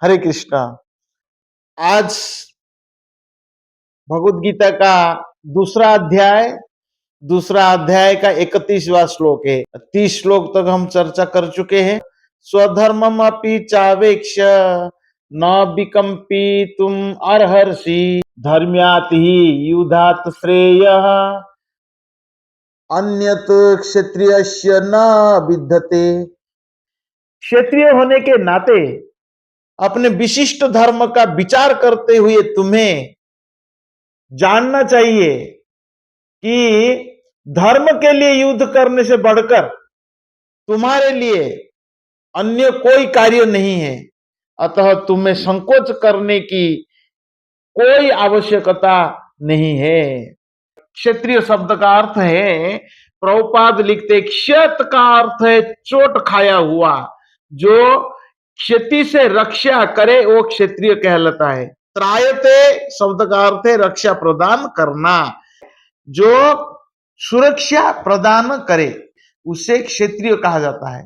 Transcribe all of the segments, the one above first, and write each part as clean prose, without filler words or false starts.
हरे कृष्णा। आज भगवत गीता का दूसरा अध्याय का 31वां श्लोक है। 30 श्लोक तक हम चर्चा कर चुके हैं। स्वधर्मम अपि चावेक्ष न विकम्पी तुम अर्हसि धर्म्यात् ही युधात् श्रेयः अन्यत क्षत्रियस्य न विद्यते। क्षत्रिय होने के नाते अपने विशिष्ट धर्म का विचार करते हुए तुम्हें जानना चाहिए कि धर्म के लिए युद्ध करने से बढ़कर तुम्हारे लिए अन्य कोई कार्य नहीं है। अतः तुम्हें संकोच करने की कोई आवश्यकता नहीं है। क्षत्रिय शब्द का अर्थ है, प्रभुपाद लिखते, क्षत का अर्थ है चोट खाया हुआ। जो क्षति से रक्षा करे वो क्षत्रिय कहलाता है। त्रायते शब्द का अर्थ है रक्षा प्रदान करना। जो सुरक्षा प्रदान करे उसे क्षत्रिय कहा जाता है।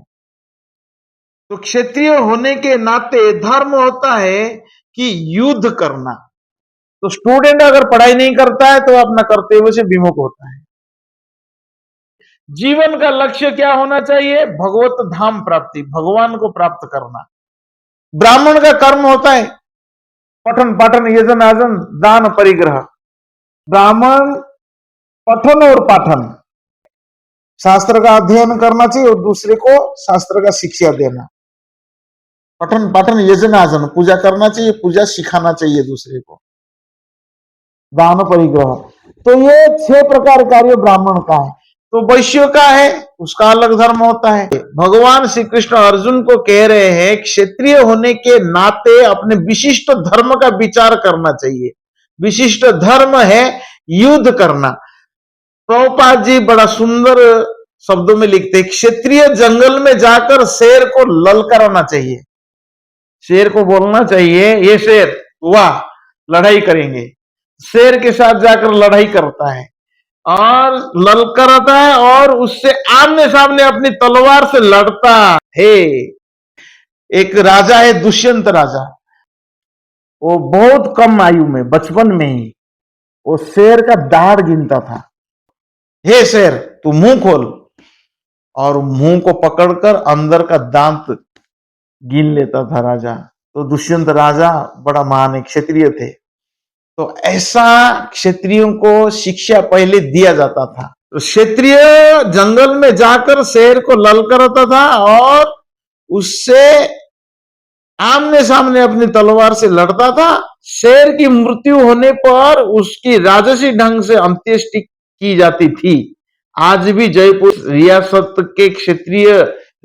तो क्षत्रिय होने के नाते धर्म होता है कि युद्ध करना। तो स्टूडेंट अगर पढ़ाई नहीं करता है तो अपना कर्तव्य से विमुख होता है। जीवन का लक्ष्य क्या होना चाहिए? भगवत धाम प्राप्ति, भगवान को प्राप्त करना। ब्राह्मण का कर्म होता है पठन पाठन यजन आजन दान परिग्रह। ब्राह्मण पठन और पाठन, शास्त्र का अध्ययन करना चाहिए और दूसरे को शास्त्र का शिक्षा देना। पठन पाठन यजन आजन, पूजा करना चाहिए, पूजा सिखाना चाहिए दूसरे को, दान परिग्रह। तो ये 6 प्रकार कार्य ब्राह्मण का है। तो वैश्य का है, उसका अलग धर्म होता है। भगवान श्री कृष्ण अर्जुन को कह रहे हैं क्षत्रिय होने के नाते अपने विशिष्ट धर्म का विचार करना चाहिए। विशिष्ट धर्म है युद्ध करना। प्रभुपाद जी बड़ा सुंदर शब्दों में लिखते, क्षत्रिय जंगल में जाकर शेर को ललकाराना चाहिए। शेर को बोलना चाहिए, ये शेर वाह लड़ाई करेंगे। शेर के साथ जाकर लड़ाई करता है और ललकाराता है और उससे आमने सामने अपनी तलवार से लड़ता है। एक राजा है दुष्यंत राजा, वो बहुत कम आयु में, बचपन में ही वो शेर का दाढ़ गिनता था। हे शेर तू मुंह खोल, और मुंह को पकड़कर अंदर का दांत गिन लेता था राजा। तो दुष्यंत राजा बड़ा महान क्षत्रिय थे। तो ऐसा क्षत्रियों को शिक्षा पहले दिया जाता था। तो क्षत्रिय जंगल में जाकर शेर को ललकाराता था और उससे आमने सामने अपनी तलवार से लड़ता था। शेर की मृत्यु होने पर उसकी राजसी ढंग से अंत्येष्टि की जाती थी। आज भी जयपुर रियासत के क्षत्रिय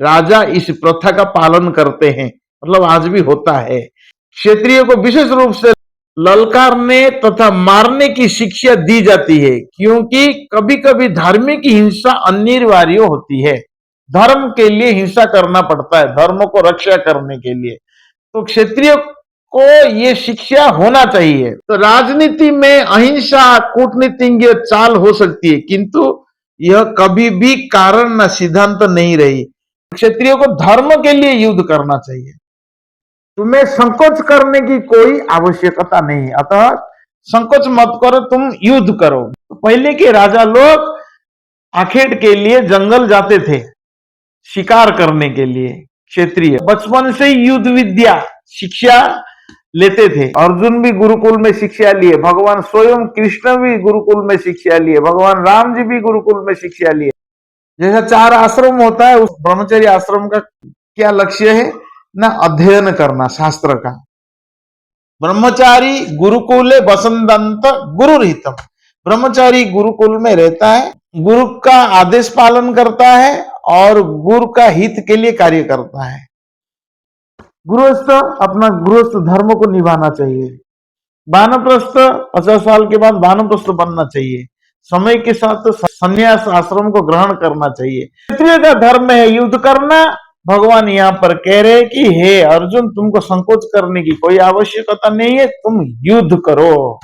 राजा इस प्रथा का पालन करते हैं, मतलब आज भी होता है। क्षत्रिय को विशेष रूप से ललकारने तथा मारने की शिक्षा दी जाती है, क्योंकि कभी कभी धार्मिक हिंसा अनिवार्य होती है। धर्म के लिए हिंसा करना पड़ता है, धर्म को रक्षा करने के लिए। तो क्षत्रिय को यह शिक्षा होना चाहिए। तो राजनीति में अहिंसा कूटनीतिज्ञ चाल हो सकती है, किंतु यह कभी भी कारण न सिद्धांत नहीं रही। क्षत्रिय को धर्म के लिए युद्ध करना चाहिए। तुम्हें संकोच करने की कोई आवश्यकता नहीं, अतः संकोच मत करो, तुम युद्ध करो। तो पहले के राजा लोग आखेट के लिए जंगल जाते थे शिकार करने के लिए। क्षत्रिय बचपन से युद्ध विद्या शिक्षा लेते थे। अर्जुन भी गुरुकुल में शिक्षा लिए, भगवान स्वयं कृष्ण भी गुरुकुल में शिक्षा लिए, भगवान राम जी भी गुरुकुल में शिक्षा लिए। जैसा 4 आश्रम होता है, उस ब्रह्मचर्य आश्रम का क्या लक्ष्य है? ना अध्ययन करना शास्त्र का। ब्रह्मचारी गुरुकुले वसंदंत गुरुहितम। ब्रह्मचारी गुरुकुल में रहता है, गुरु का आदेश पालन करता है और गुरु का हित के लिए कार्य करता है। गृहस्थ अपना गृहस्थ धर्म को निभाना चाहिए। वानप्रस्थ 50 साल के बाद वानप्रस्थ बनना चाहिए। समय के साथ संन्यास आश्रम को ग्रहण करना चाहिए। क्षत्रिय का धर्म है युद्ध करना। भगवान यहाँ पर कह रहे हैं कि हे अर्जुन, तुमको संकोच करने की कोई आवश्यकता नहीं है, तुम युद्ध करो।